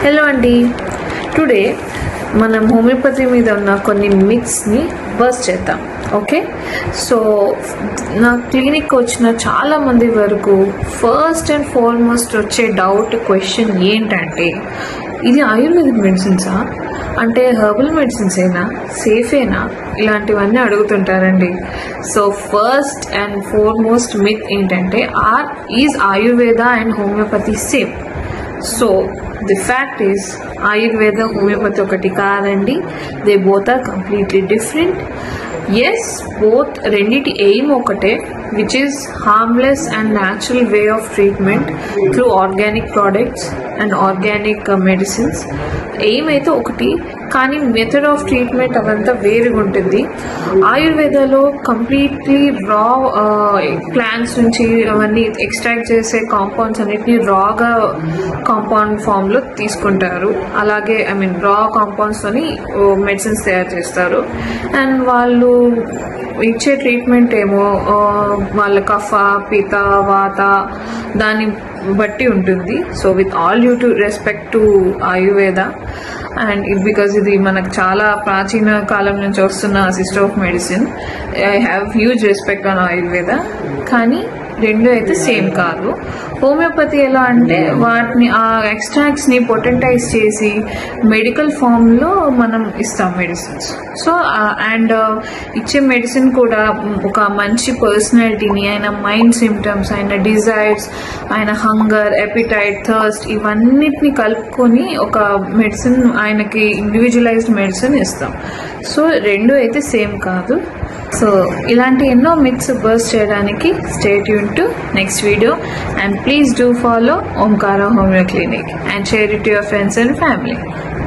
Hello అండి, today మనం homeopathy మీద ఉన్న కొన్ని మిత్స్ని బస్ట్ చేద్దాం. ఓకే, సో నా క్లినిక్ వచ్చిన చాలామంది వరకు ఫస్ట్ అండ్ ఫార్మోస్ట్ వచ్చే క్వశ్చన్ ఏంటంటే, ఇది ఆయుర్వేదిక్ మెడిసిన్సా, అంటే హెర్బల్ మెడిసిన్స్ అయినా సేఫేనా, ఇలాంటివన్నీ అడుగుతుంటారండి. So first and foremost myth ఏంటంటే, is Ayurveda and homeopathy same? So the fact is Ayurveda homeopathy ఒకటి కాదండి, they both are completely different. Yes, both రెండిటి ఎయిమ్ ఒకటే, which is harmless and natural way of treatment through organic products and organic medicines. Aim అయితే ఒకటి, కానీ method of treatment అవంతా వేరుగా ఉంటుంది. ఆయుర్వేదలో కంప్లీట్లీ రా ప్లాంట్స్ నుంచి అవన్నీ ఎక్స్ట్రాక్ట్ చేసే కాంపౌండ్స్ అన్నిటిని రాగా కాంపౌండ్ ఫామ్లో తీసుకుంటారు. అలాగే రా కాంపౌండ్స్తోని మెడిసిన్స్ తయారు చేస్తారు. అండ్ వాళ్ళు ఇచ్చే ట్రీట్మెంట్ ఏమో వాళ్ళ కఫ, పిత, వాత దాన్ని బట్టి ఉంటుంది. So with all due to respect to Ayurveda, and because ఇది మనకు చాలా ప్రాచీన కాలం నుంచి వస్తున్న system of medicine, I have huge respect on Ayurveda. కానీ రెండు అయితే సేమ్ కాదు. హోమియోపతి ఎలా అంటే, వాటిని ఆ ఎక్స్ట్రాక్ట్స్ని పొటెంటైజ్ చేసి మెడికల్ ఫామ్లో మనం ఇస్తాం మెడిసిన్స్. సో అండ్ ఇచ్చే మెడిసిన్ కూడా ఒక మంచి పర్సనాలిటీని, ఆయన మైండ్ సిమ్టమ్స్, ఆయన డిజైర్స్, ఆయన హంగర్, ఎపిటైట్, థర్స్ట్ ఇవన్నిటిని కలుపుకొని ఒక మెడిసిన్, ఆయనకి ఇండివిజువలైజ్డ్ మెడిసిన్ ఇస్తాం. సో రెండు అయితే సేమ్ కాదు. సో ఇలాంటి ఎన్నో మిత్స్ బర్స్ట్ చేయడానికి stay tune to next video, and please do follow Omkara homeo clinic and share it to your friends and family.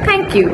Thank you.